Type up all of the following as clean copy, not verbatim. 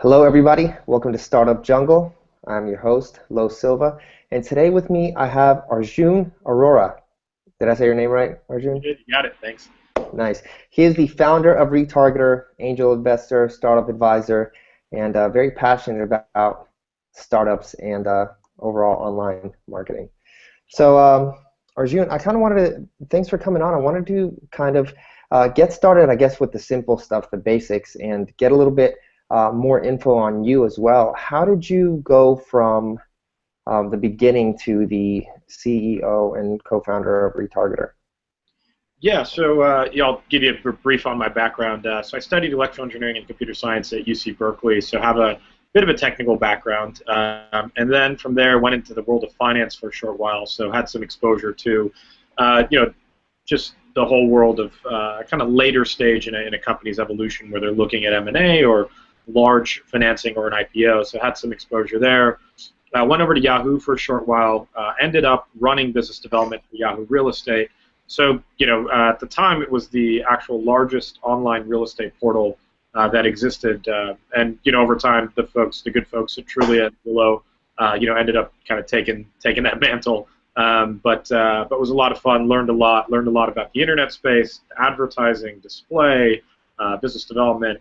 Hello, everybody. Welcome to Startup Jungle. I'm your host, Lo Silva, and today with me I have Arjun Arora. Did I say your name right, You Arjun? did. You got it. Thanks. Nice. He is the founder of Retargeter, angel investor, startup advisor, and very passionate about startups and overall online marketing. So, Arjun, I kind of wanted to, thanks for coming on. I wanted to kind of get started, I guess, with the simple stuff, the basics, and get a little bit more info on you as well. How did you go from the beginning to the CEO and co-founder of Retargeter? Yeah, I'll give you a brief on my background. So I studied electrical engineering and computer science at UC Berkeley, so have a bit of a technical background. And then from there, went into the world of finance for a short while, so had some exposure to, just the whole world of kind of later stage in a company's evolution where they're looking at M&A or large financing or an IPO, so had some exposure there. Went over to Yahoo for a short while, ended up running business development for Yahoo Real Estate. So, at the time, it was the actual largest online real estate portal that existed. And, over time, the good folks at Trulia and Zillow, ended up kind of taking that mantle. But it was a lot of fun, learned a lot about the internet space, advertising, display, business development,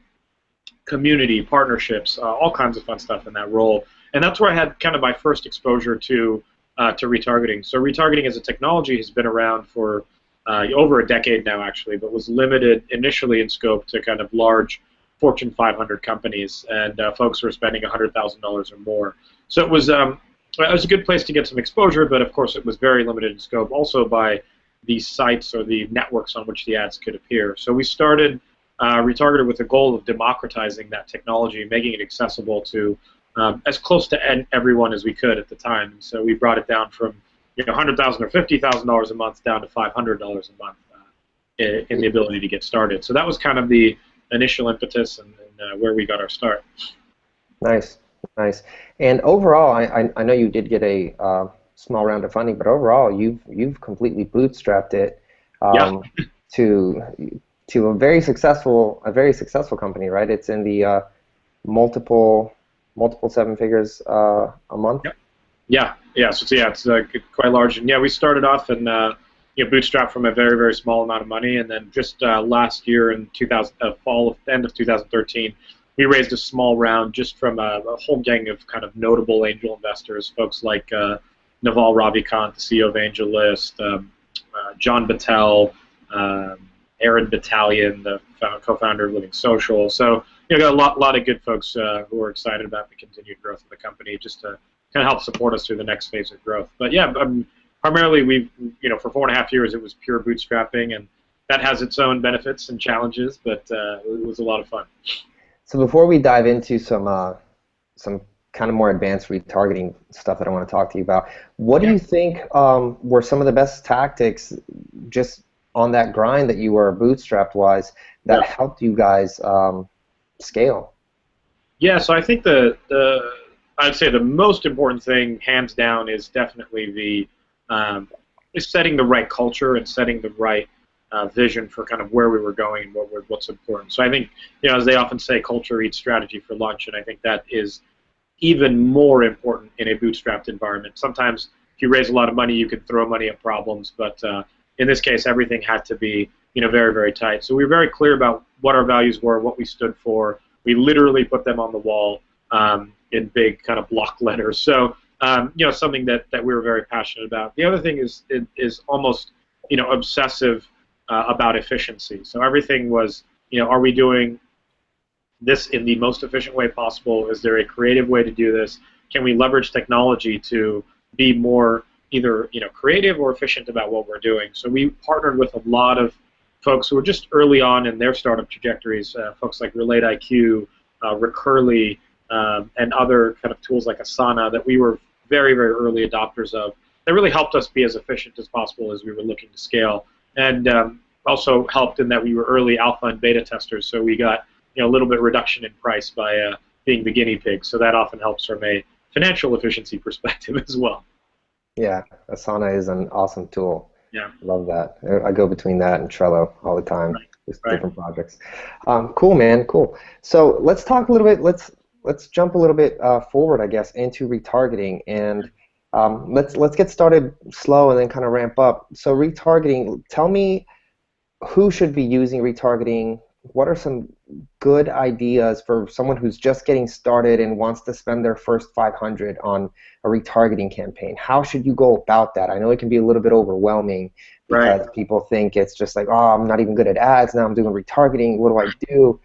community, partnerships, all kinds of fun stuff in that role. And that's where I had kind of my first exposure to retargeting. So retargeting as a technology has been around for over a decade now, actually, but was limited initially in scope to kind of large Fortune 500 companies and folks who are spending $100,000 or more. So it was a good place to get some exposure, but of course it was very limited in scope, also by the sites or the networks on which the ads could appear. So we started Retargeter with the goal of democratizing that technology, making it accessible to as close to everyone as we could at the time. So we brought it down from $100,000 or $50,000 a month down to $500 a month in the ability to get started. So that was kind of the initial impetus and where we got our start. Nice, nice. And overall, I know you did get a small round of funding, but overall, you've completely bootstrapped it Yeah. to a very successful company, right? It's in the multiple seven figures a month. Yep. Yeah. So it's quite large, and we started off and bootstrapped from a very, very small amount of money, and then just last year in end of 2013, we raised a small round just from a whole gang of kind of notable angel investors, folks like Naval Ravikant, the CEO of AngelList, John Battelle, Aaron Battalion, the co-founder of Living Social. So got a lot of good folks who are excited about the continued growth of the company, just to kind of help support us through the next phase of growth. But yeah, primarily we've for 4.5 years it was pure bootstrapping, and that has its own benefits and challenges, but it was a lot of fun. So before we dive into some kind of more advanced retargeting stuff that I want to talk to you about, what do you think were some of the best tactics just on that grind that you were bootstrapped wise that helped you guys scale? Yeah, so I think I'd say the most important thing, hands down, is definitely is setting the right culture and setting the right vision for kind of where we were going and what's important. So I think, as they often say, culture eats strategy for lunch, and I think that is even more important in a bootstrapped environment. Sometimes if you raise a lot of money, you can throw money at problems, but in this case, everything had to be very, very tight. So we were very clear about what our values were, what we stood for. We literally put them on the wall in big kind of block letters. So something that we were very passionate about. The other thing is almost obsessive about efficiency. So everything was are we doing this in the most efficient way possible? Is there a creative way to do this? Can we leverage technology to be more either creative or efficient about what we're doing? So we partnered with a lot of folks who were just early on in their startup trajectories, folks like RelateIQ, Recurly, and other kind of tools like Asana that we were very, very early adopters of. That really helped us be as efficient as possible as we were looking to scale, and also helped in that we were early alpha and beta testers, so we got a little bit reduction in price by being the guinea pig. So that often helps from a financial efficiency perspective as well. Yeah, Asana is an awesome tool. Yeah. Love that. I go between that and Trello all the time. Right. Just different projects. Cool, man. Cool. So let's talk a little bit. let's jump a little bit forward, I guess, into retargeting, and let's get started slow and then kind of ramp up. So retargeting, tell me who should be using retargeting? What are some good ideas for someone who's just getting started and wants to spend their first 500 on a retargeting campaign? How should you go about that? I know it can be a little bit overwhelming Right. because people think it's just like, oh, I'm not even good at ads, now I'm doing retargeting. What do I do?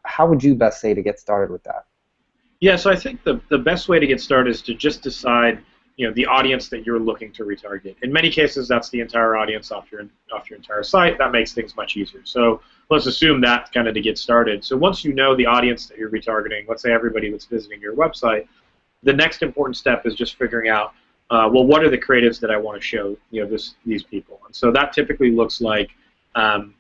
How would you best say to get started with that? Yeah, so I think the best way to get started is to just decide, the audience that you're looking to retarget. In many cases, that's the entire audience off your entire site. That makes things much easier. So let's assume that kind of to get started. So once you know the audience that you're retargeting, let's say everybody that's visiting your website, the next important step is just figuring out, well, what are the creatives that I want to show, these people. And so that typically looks like, 15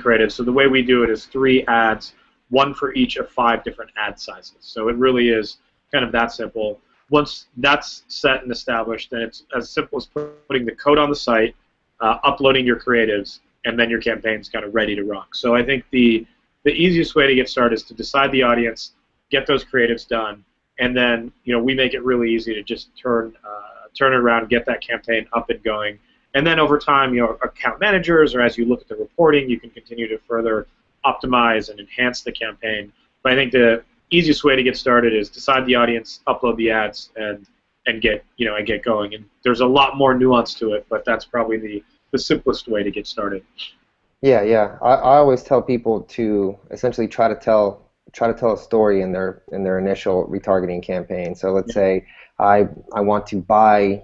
creatives. So the way we do it is 3 ads, one for each of 5 different ad sizes. So it really is kind of that simple. Once that's set and established, then it's as simple as putting the code on the site, uploading your creatives, and then your campaign's kind of ready to rock. So I think the easiest way to get started is to decide the audience, get those creatives done, and then we make it really easy to just turn it around, get that campaign up and going. And then over time, account managers, or as you look at the reporting, you can continue to further optimize and enhance the campaign. But I think the easiest way to get started is decide the audience, upload the ads, and get going. And there's a lot more nuance to it, but that's probably the simplest way to get started. Yeah, yeah. I always tell people to essentially try to tell a story in their initial retargeting campaign. So let's say I want to buy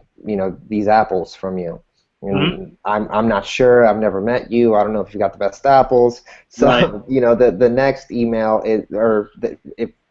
these apples from you. Mm-hmm. I'm not sure. I've never met you. I don't know if you got the best apples. So Right. the next email is,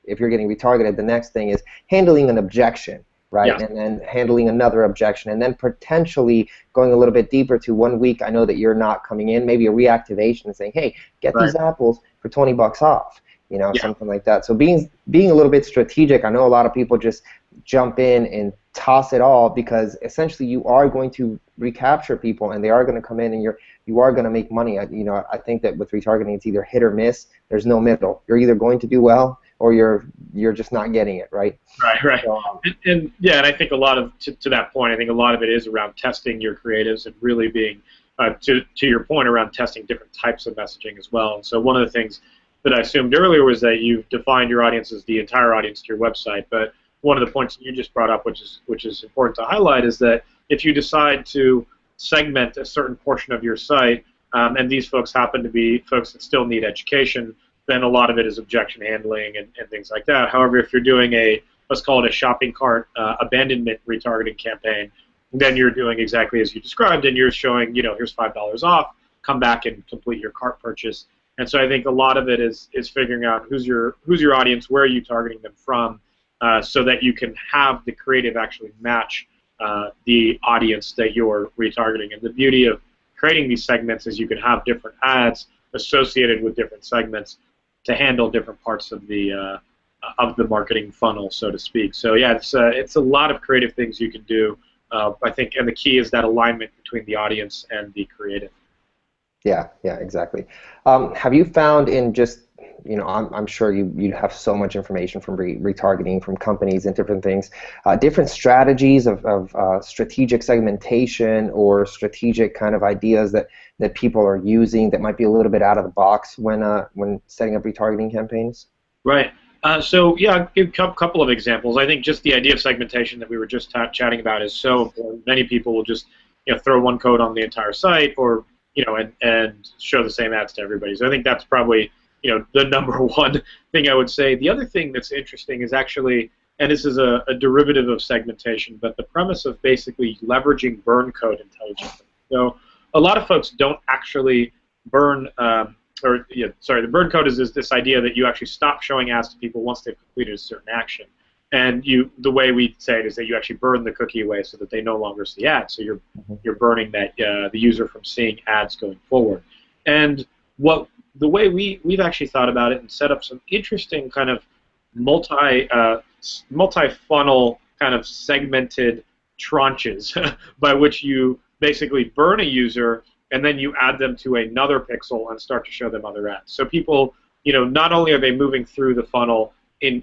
if you're getting retargeted, the next thing is handling an objection, right? Yeah. And then handling another objection, and then potentially going a little bit deeper to 1 week. I know that you're not coming in. Maybe a reactivation and saying, hey, get Right. these apples for $20 off. Yeah. Something like that. So being a little bit strategic. I know a lot of people just jump in and toss it all because essentially you are going to recapture people and they are going to come in and you are going to make money. I think that with retargeting it's either hit or miss. There's no middle. You're either going to do well or you're just not getting it, right? Right, right. So, And I think a lot of, to that point, I think a lot of it is around testing your creatives and really being, to your point, around testing different types of messaging as well. And so one of the things that I assumed earlier was that you've defined your audience as the entire audience to your website, but one of the points that you just brought up, which is important to highlight, is that if you decide to segment a certain portion of your site, and these folks happen to be folks that still need education, then a lot of it is objection handling and things like that. However, if you're doing let's call it a shopping cart abandonment retargeting campaign, then you're doing exactly as you described, and you're showing, here's $5 off, come back and complete your cart purchase. And so I think a lot of it is figuring out who's your audience, where are you targeting them from, so that you can have the creative actually match the audience that you're retargeting. And the beauty of creating these segments is you can have different ads associated with different segments to handle different parts of the marketing funnel, so to speak. So yeah, it's a lot of creative things you can do. I think, and the key is that alignment between the audience and the creative. yeah, exactly. Have you found in just I'm sure you have so much information from retargeting from companies and different things, different strategies of strategic segmentation or strategic kind of ideas that people are using that might be a little bit out of the box when setting up retargeting campaigns? Right. So yeah, I'll give a couple of examples. I think just the idea of segmentation that we were just chatting about is so important. Many people will just throw one code on the entire site, or and show the same ads to everybody. So I think that's probably the number one thing I would say. The other thing that's interesting is actually, and this is a derivative of segmentation, but the premise of basically leveraging burn code intelligently. So a lot of folks don't actually burn, the burn code is this idea that you actually stop showing ads to people once they've completed a certain action. And the way we say it is that you actually burn the cookie away so that they no longer see ads. So you're burning that the user from seeing ads going forward. And the way we've actually thought about it and set up some interesting kind of multi-funnel kind of segmented tranches by which you basically burn a user and then you add them to another pixel and start to show them other ads. So people not only are they moving through the funnel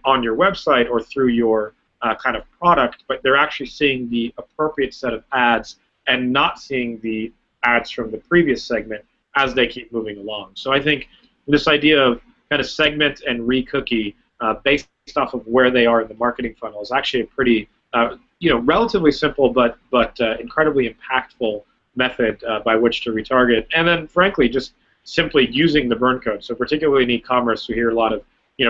on your website or through your kind of product, but they're actually seeing the appropriate set of ads and not seeing the ads from the previous segment as they keep moving along. So I think this idea of kind of segment and re-cookie based off of where they are in the marketing funnel is actually a pretty, relatively simple but incredibly impactful method by which to retarget. And then, frankly, just simply using the burn code. So particularly in e-commerce, we hear a lot of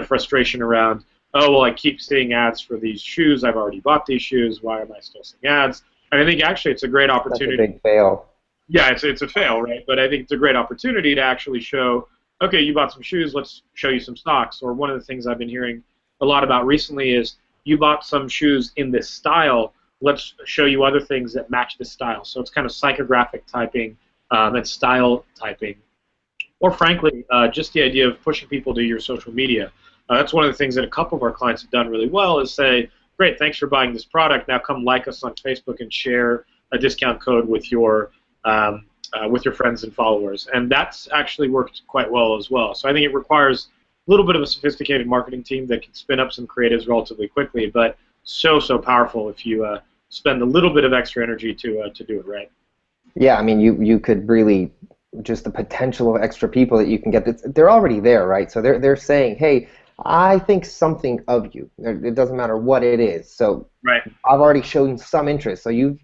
frustration around, oh, well, I keep seeing ads for these shoes. I've already bought these shoes. Why am I still seeing ads? And I think actually it's a great opportunity. That's a big fail. Yeah, it's a fail, right? But I think it's a great opportunity to actually show, okay, you bought some shoes, let's show you some stocks. Or one of the things I've been hearing a lot about recently is, you bought some shoes in this style, let's show you other things that match this style. So it's kind of psychographic typing and style typing. Or frankly, just the idea of pushing people to your social media. That's one of the things that a couple of our clients have done really well, is say, great, thanks for buying this product. Now come like us on Facebook and share a discount code with your friends and followers. And that's actually worked quite well as well. So I think it requires a little bit of a sophisticated marketing team that can spin up some creatives relatively quickly, but so powerful if you spend a little bit of extra energy to do it right. Yeah, I mean, you could really, just the potential of extra people that you can get, they're already there, right? So they're saying, hey, I think something of you. It doesn't matter what it is. So right. I've already shown some interest. So you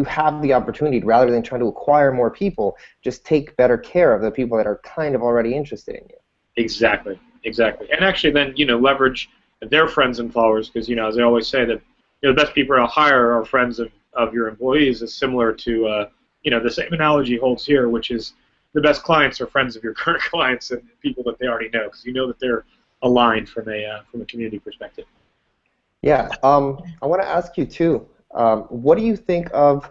have the opportunity, rather than trying to acquire more people, just take better care of the people that are kind of already interested in you. Exactly. And actually then, leverage their friends and followers, because, as I always say, that the best people to hire are friends of your employees, is similar to, the same analogy holds here, which is the best clients are friends of your current clients and people that they already know, because you know that they're aligned from a community perspective. Yeah. I want to ask you too, what do you think of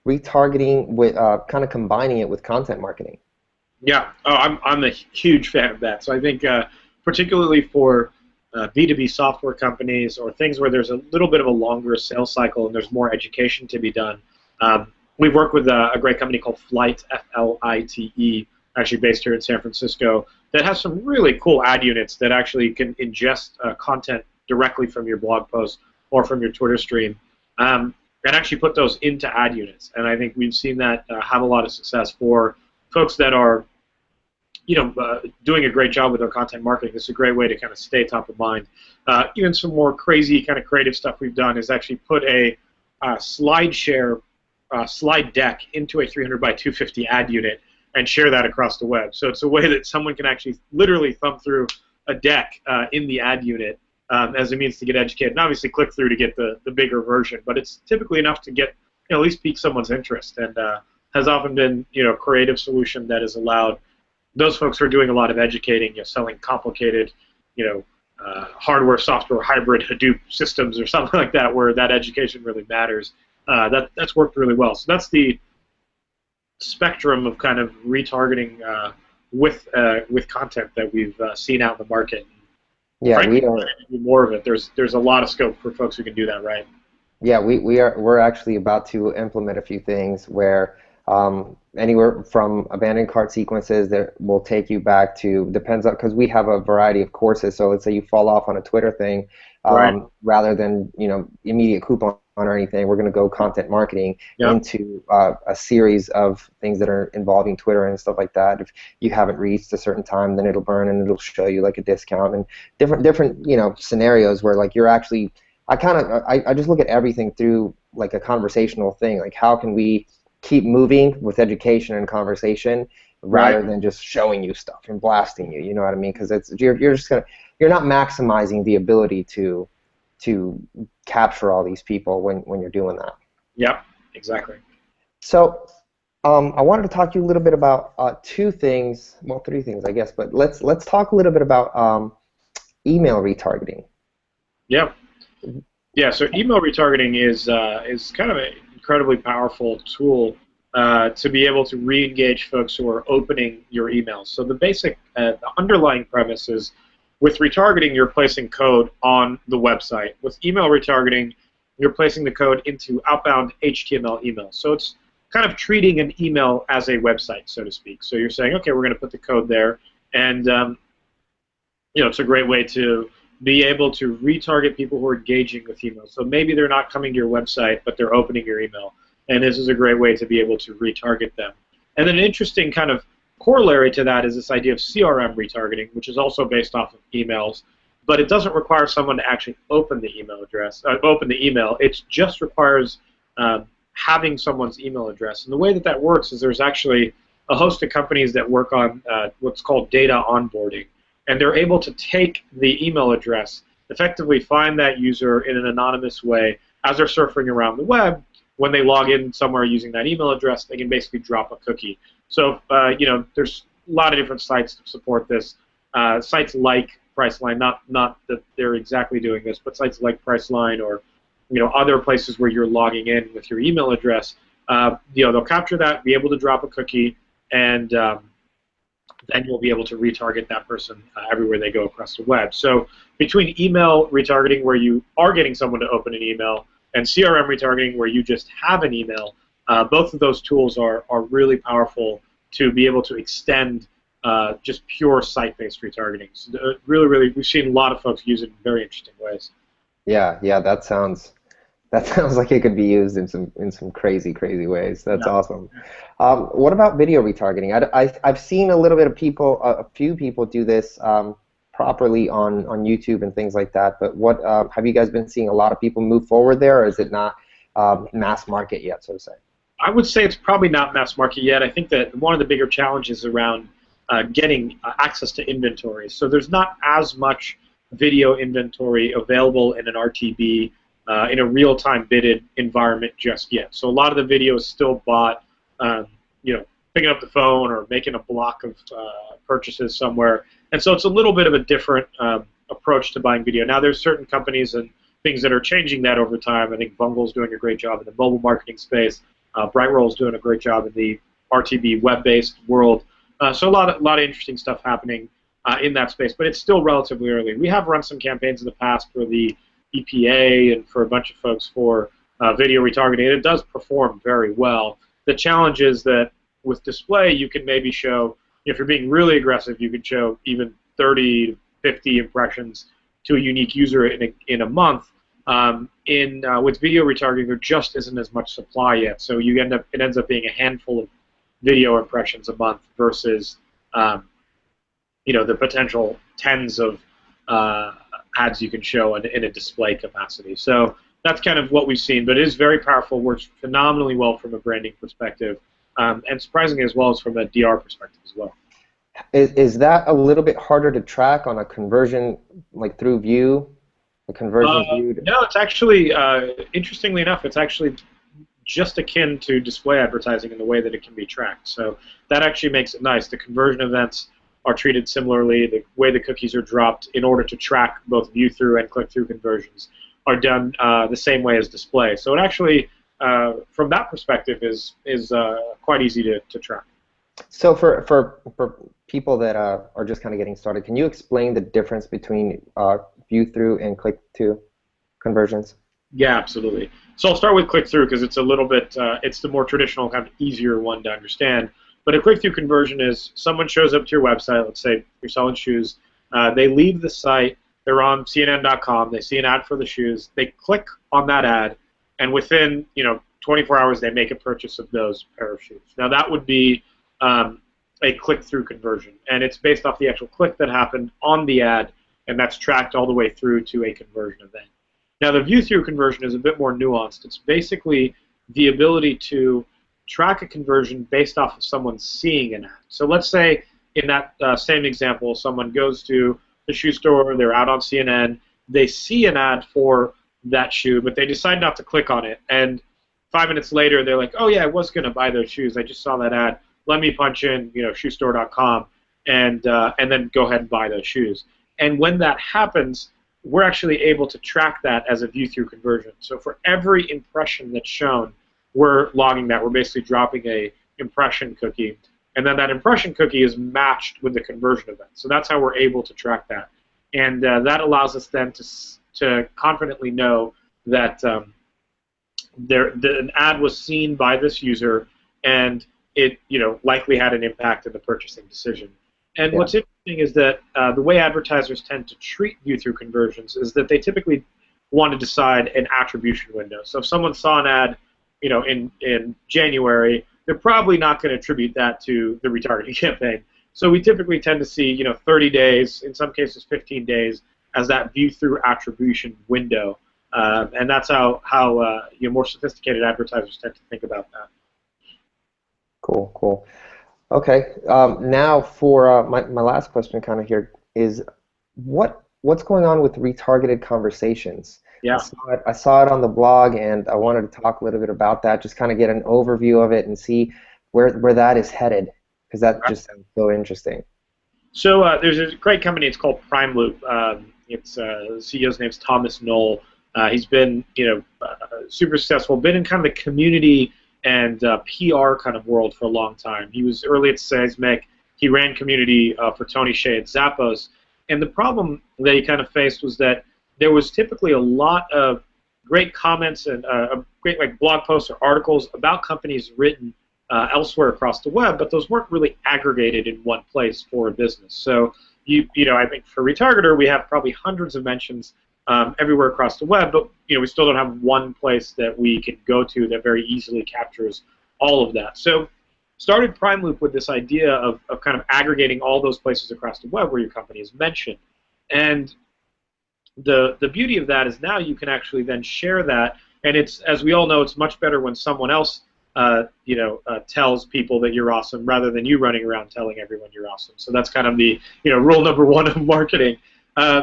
retargeting with kind of combining it with content marketing? Yeah, I'm a huge fan of that. So I think particularly for B2B software companies or things where there's a little bit of a longer sales cycle and there's more education to be done, we've worked with a great company called Flight, F-L-I-T-E, actually based here in San Francisco, that has some really cool ad units that actually can ingest content directly from your blog post or from your Twitter stream, and actually put those into ad units. And I think we've seen that have a lot of success for folks that are, doing a great job with their content marketing. It's a great way to kind of stay top of mind. Even some more crazy kind of creative stuff we've done is actually put a slide deck into a 300 by 250 ad unit and share that across the web. So it's a way that someone can actually literally thumb through a deck in the ad unit as a means to get educated, and obviously click through to get the bigger version. But it's typically enough to get, at least pique someone's interest, and has often been, a creative solution that has allowed those folks who are doing a lot of educating, selling complicated, hardware, software, hybrid Hadoop systems or something like that, where that education really matters. That's worked really well. So that's the spectrum of kind of retargeting with content that we've seen out in the market. Yeah, frankly, we do more of it. There's a lot of scope for folks who can do that right. Yeah, we're actually about to implement a few things where anywhere from abandoned cart sequences that will take you back to, depends on, because we have a variety of courses. So let's say you fall off on a Twitter thing, right. Rather than immediate coupon or anything, we're going to go content marketing into a series of things that are involving Twitter and stuff like that. If you haven't reached a certain time, then it'll burn and it'll show you like a discount and different scenarios where like you're actually, I just look at everything through like a conversational thing. Like, how can we keep moving with education and conversation rather than just showing you stuff and blasting you? You know what I mean? Because you're not maximizing the ability to capture all these people when you're doing that. Yep, exactly. So I wanted to talk to you a little bit about three things, I guess. But let's talk a little bit about email retargeting. Yeah. Yeah. So email retargeting is kind of an incredibly powerful tool to be able to re-engage folks who are opening your emails. So the basic, the underlying premise is, with retargeting, you're placing code on the website. With email retargeting, you're placing the code into outbound HTML emails. So it's kind of treating an email as a website, so to speak. So you're saying, okay, we're going to put the code there, and it's a great way to be able to retarget people who are engaging with email. So maybe they're not coming to your website, but they're opening your email, and this is a great way to be able to retarget them. And then an interesting kind of corollary to that is this idea of CRM retargeting, which is also based off of emails, but it doesn't require someone to actually open the email address, open the email. It just requires having someone's email address. And the way that that works is there's actually a host of companies that work on what's called data onboarding. And they're able to take the email address, effectively find that user in an anonymous way as they're surfing around the web. When they log in somewhere using that email address, they can basically drop a cookie. So, there's a lot of different sites to support this. Sites like Priceline, not that they're exactly doing this, but sites like Priceline or other places where you're logging in with your email address, they'll capture that, be able to drop a cookie, and then you'll be able to retarget that person everywhere they go across the web. So between email retargeting, where you are getting someone to open an email, and CRM retargeting, where you just have an email, both of those tools are really powerful to be able to extend just pure site-based retargeting. So really, we've seen a lot of folks use it in very interesting ways. Yeah, that sounds like it could be used in some crazy ways. That's awesome. What about video retargeting? I've seen a few people do this properly on YouTube and things like that. But what have you guys been seeing? A lot of people move forward there, or is it not mass market yet, so to say? I would say it's probably not mass market yet. I think that one of the bigger challenges around getting access to inventory. So there's not as much video inventory available in an RTB in a real-time bidded environment just yet. So a lot of the video is still bought, picking up the phone or making a block of purchases somewhere. And so it's a little bit of a different approach to buying video. Now there's certain companies and things that are changing that over time. I think Bungle's doing a great job in the mobile marketing space. Brightroll's doing a great job in the RTB web-based world. So a lot of interesting stuff happening in that space, but it's still relatively early. We have run some campaigns in the past for the EPA and for a bunch of folks for video retargeting, and it does perform very well. The challenge is that with display, you can maybe show, if you're being really aggressive, you can show even 30 to 50 impressions to a unique user in a month. With video retargeting, there just isn't as much supply yet, so it ends up being a handful of video impressions a month versus the potential tens of ads you can show in a display capacity. So that's kind of what we've seen, but it is very powerful, works phenomenally well from a branding perspective, and surprisingly as well as from a DR perspective as well. Is that a little bit harder to track on a conversion, like through view, the conversion view? No, it's actually, interestingly enough, it's actually just akin to display advertising in the way that it can be tracked. So that actually makes it nice. The conversion events are treated similarly. The way the cookies are dropped in order to track both view-through and click-through conversions are done the same way as display. So it actually, from that perspective, is quite easy to track. So for people that are just kind of getting started, can you explain the difference between view-through and click-through conversions? Yeah, absolutely. So I'll start with click-through because it's a little bit, it's the more traditional, kind of easier one to understand. But a click-through conversion is someone shows up to your website, let's say you're selling shoes, they leave the site, they're on CNN.com, they see an ad for the shoes, they click on that ad, and within 24 hours they make a purchase of those pair of shoes. Now that would be a click-through conversion, and it's based off the actual click that happened on the ad, and that's tracked all the way through to a conversion event. Now the view-through conversion is a bit more nuanced. It's basically the ability to track a conversion based off of someone seeing an ad. So let's say in that same example, someone goes to the shoe store, they're out on CNN, they see an ad for that shoe, but they decide not to click on it, and 5 minutes later they're like, oh yeah, I was going to buy those shoes, I just saw that ad, let me punch in shoestore.com and then go ahead and buy those shoes. And when that happens, we're actually able to track that as a view-through conversion. So for every impression that's shown, we're logging that. We're basically dropping a impression cookie, and then that impression cookie is matched with the conversion event. So that's how we're able to track that, and that allows us then to confidently know that an ad was seen by this user, and it likely had an impact in the purchasing decision. And Yeah. what's interesting is that the way advertisers tend to treat view-through conversions is that they typically want to decide an attribution window. So if someone saw an ad, in January, they're probably not going to attribute that to the retargeting campaign. So we typically tend to see, 30 days, in some cases 15 days, as that view-through attribution window, and that's how more sophisticated advertisers tend to think about that. Cool, cool. Okay. Now for my last question kind of here is what's going on with retargeted conversations? Yeah. I saw it on the blog, and I wanted to talk a little bit about that, just kind of get an overview of it and see where that is headed, because that just sounds so interesting. So there's a great company. It's called Prime Loop. It's the CEO's name's Thomas Knoll. He's been, super successful. Been in kind of the community and PR kind of world for a long time. He was early at Seismic. He ran community for Tony Hsieh at Zappos. And the problem that he kind of faced was that there was typically a lot of great comments and great blog posts or articles about companies written elsewhere across the web, but those weren't really aggregated in one place for a business. So I think for Retargeter we have probably hundreds of mentions everywhere across the web, but we still don't have one place that we can go to that very easily captures all of that. So started Prime Loop with this idea of kind of aggregating all those places across the web where your company is mentioned. And the beauty of that is now you can actually then share that, and it's, as we all know, it's much better when someone else tells people that you're awesome rather than you running around telling everyone you're awesome. So that's kind of the rule number one of marketing.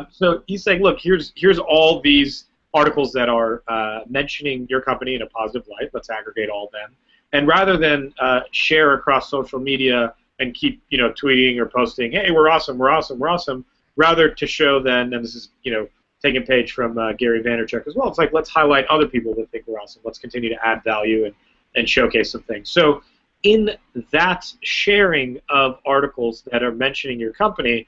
So he's saying, look, here's all these articles that are mentioning your company in a positive light. Let's aggregate all of them. And rather than share across social media and keep tweeting or posting, hey, we're awesome, we're awesome, we're awesome, rather to show then, and this is taking a page from Gary Vaynerchuk as well, it's like, let's highlight other people that think we're awesome. Let's continue to add value and showcase some things. So in that sharing of articles that are mentioning your company,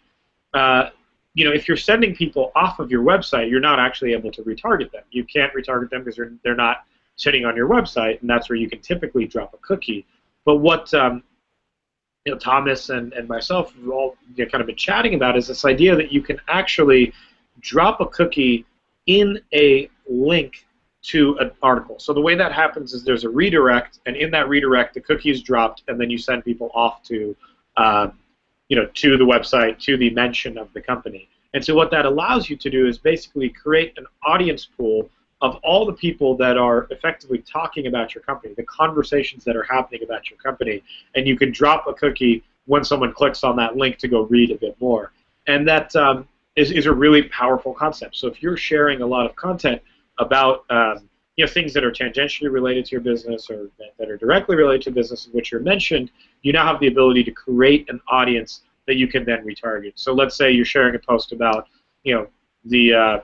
if you're sending people off of your website, you're not actually able to retarget them. You can't retarget them because they're not sitting on your website, and that's where you can typically drop a cookie. But what Thomas and myself have all kind of been chatting about is this idea that you can actually drop a cookie in a link to an article. So the way that happens is there's a redirect, and in that redirect, the cookie is dropped, and then you send people off to to the website, to the mention of the company. And so what that allows you to do is basically create an audience pool of all the people that are effectively talking about your company, the conversations that are happening about your company, and you can drop a cookie when someone clicks on that link to go read a bit more. And that is a really powerful concept. So if you're sharing a lot of content about things that are tangentially related to your business or that are directly related to the business in which you're mentioned, you now have the ability to create an audience that you can then retarget. So let's say you're sharing a post about the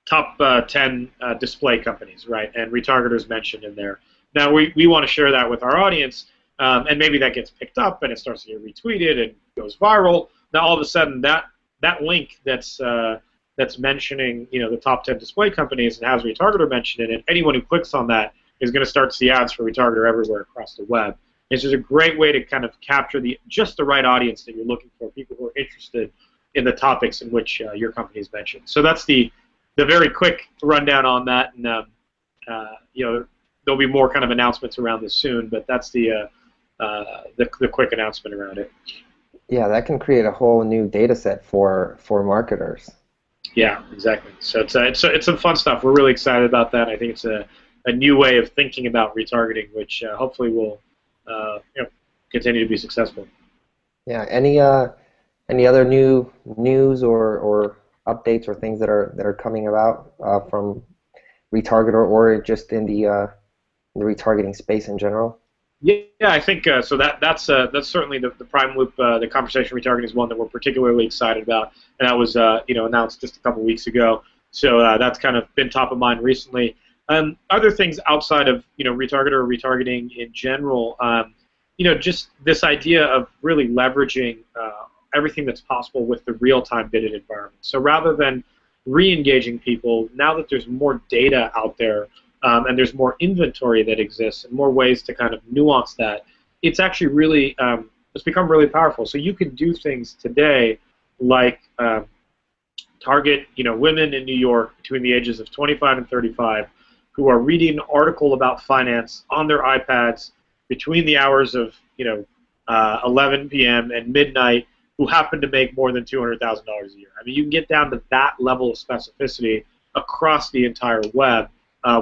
top 10 display companies, right? And retargeters mentioned in there. Now we want to share that with our audience, and maybe that gets picked up and it starts to get retweeted and goes viral. Now all of a sudden that link that's mentioning the top 10 display companies and has retargeter mentioned in it, anyone who clicks on that is going to start to see ads for retargeter everywhere across the web. It's just a great way to kind of capture just the right audience that you're looking for, people who are interested in the topics in which your company is mentioned. So that's the very quick rundown on that, and there'll be more kind of announcements around this soon, but that's the quick announcement around it. Yeah, that can create a whole new data set for marketers. Yeah, exactly. So it's some fun stuff. We're really excited about that. I think it's a new way of thinking about retargeting, which hopefully will continue to be successful. Yeah. Any other new news or updates or things that are coming about from Retargeter or just in the retargeting space in general? Yeah, I think so. That's certainly the Prime Loop. The conversation retargeting is one that we're particularly excited about, and that was announced just a couple weeks ago. So that's kind of been top of mind recently. Other things outside of retargeter or retargeting in general, just this idea of really leveraging everything that's possible with the real-time bidded environment. So rather than re-engaging people, now that there's more data out there and there's more inventory that exists and more ways to kind of nuance that, it's actually really it's become really powerful. So you can do things today like target, women in New York between the ages of 25 and 35 who are reading an article about finance on their iPads between the hours of 11 p.m. and midnight, who happen to make more than $200,000 a year. I mean, you can get down to that level of specificity across the entire web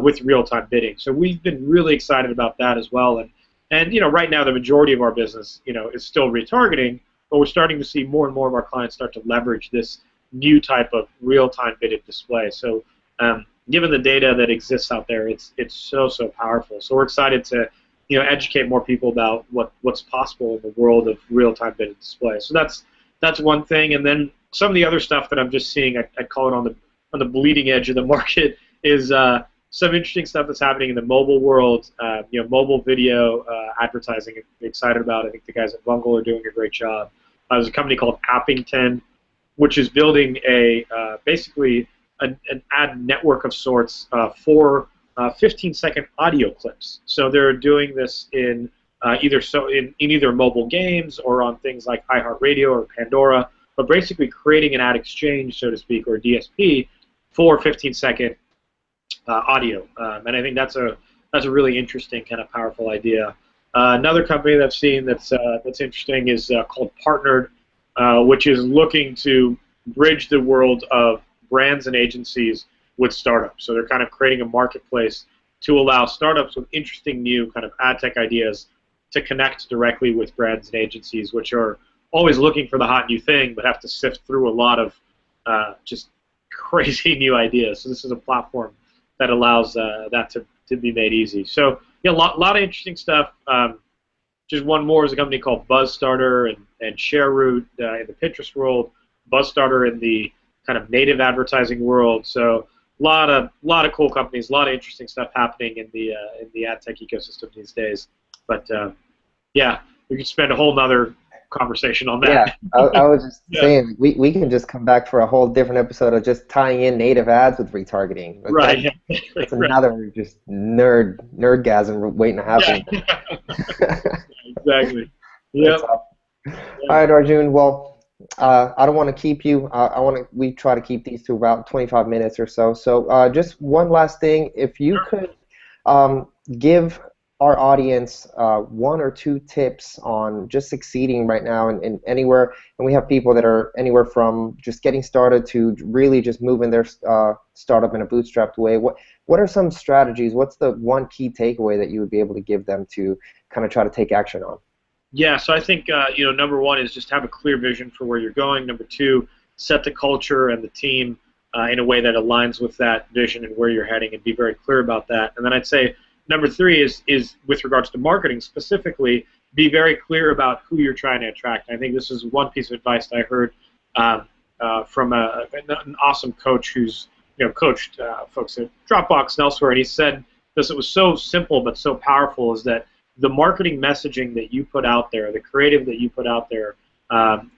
with real-time bidding. So we've been really excited about that as well. And right now the majority of our business, is still retargeting, but we're starting to see more and more of our clients start to leverage this new type of real-time bidded display. So given the data that exists out there, it's so powerful. So we're excited to educate more people about what's possible in the world of real-time bidded display. So that's one thing. And then some of the other stuff that I'm just seeing, I call it on the bleeding edge of the market, is some interesting stuff that's happening in the mobile world. Mobile video advertising. I'm excited about. I think the guys at Bungle are doing a great job. There's a company called Appington, which is building basically an ad network of sorts for 15-second audio clips. So they're doing this in either mobile games or on things like iHeartRadio or Pandora, but basically creating an ad exchange, so to speak, or DSP for 15-second audio. And I think that's a really interesting kind of powerful idea. Another company that I've seen that's interesting is called Partnered, which is looking to bridge the world of brands and agencies with startups. So they're kind of creating a marketplace to allow startups with interesting new kind of ad tech ideas to connect directly with brands and agencies, which are always looking for the hot new thing, but have to sift through a lot of just crazy new ideas. So this is a platform that allows that to be made easy. So yeah, a lot of interesting stuff. Just one more is a company called BuzzStarter and ShareRoot in the Pinterest world, BuzzStarter in the kind of native advertising world. So a lot of cool companies, a lot of interesting stuff happening in the ad tech ecosystem these days. But yeah, we could spend a whole nother conversation on that. Yeah, I was just saying we can just come back for a whole different episode of just tying in native ads with retargeting. Right. That's another just nerdgasm waiting to happen. Yeah. Exactly. Yeah. All right, Arjun. Well, I don't want to keep you. We try to keep these to about 25 minutes or so. So just one last thing, if you could give our audience one or two tips on just succeeding right now in anywhere, and we have people that are anywhere from just getting started to really just moving their startup in a bootstrapped way. What are some strategies? What's the one key takeaway that you would be able to give them to kind of try to take action on? Yeah, so I think number one is just have a clear vision for where you're going. Number two, set the culture and the team in a way that aligns with that vision and where you're heading, and be very clear about that. And then I'd say number three is with regards to marketing specifically, be very clear about who you're trying to attract. I think this is one piece of advice that I heard from an awesome coach who's coached folks at Dropbox and elsewhere, and he said this. It was so simple but so powerful. Is that the marketing messaging that you put out there, the creative that you put out there,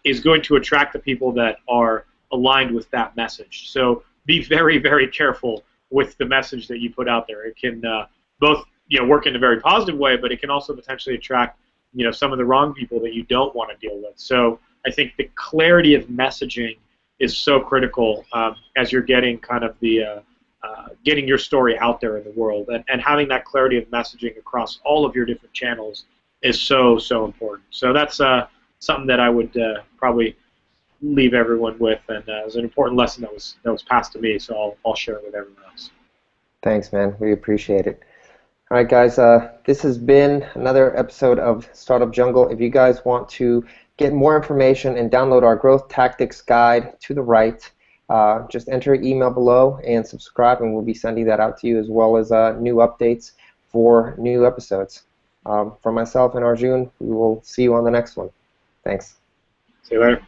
is going to attract the people that are aligned with that message. So be very, very careful with the message that you put out there. It can both work in a very positive way, but it can also potentially attract some of the wrong people that you don't want to deal with. So I think the clarity of messaging is so critical as you're getting kind of the getting your story out there in the world, and having that clarity of messaging across all of your different channels is so important. So that's something that I would probably leave everyone with, and it was an important lesson that was passed to me. So I'll share it with everyone else. Thanks, man. We appreciate it. All right, guys. This has been another episode of Startup Jungle. If you guys want to get more information and download our growth tactics guide to the right, just enter your email below and subscribe, and we'll be sending that out to you, as well as new updates for new episodes. For myself and Arjun, we will see you on the next one. Thanks. See you later.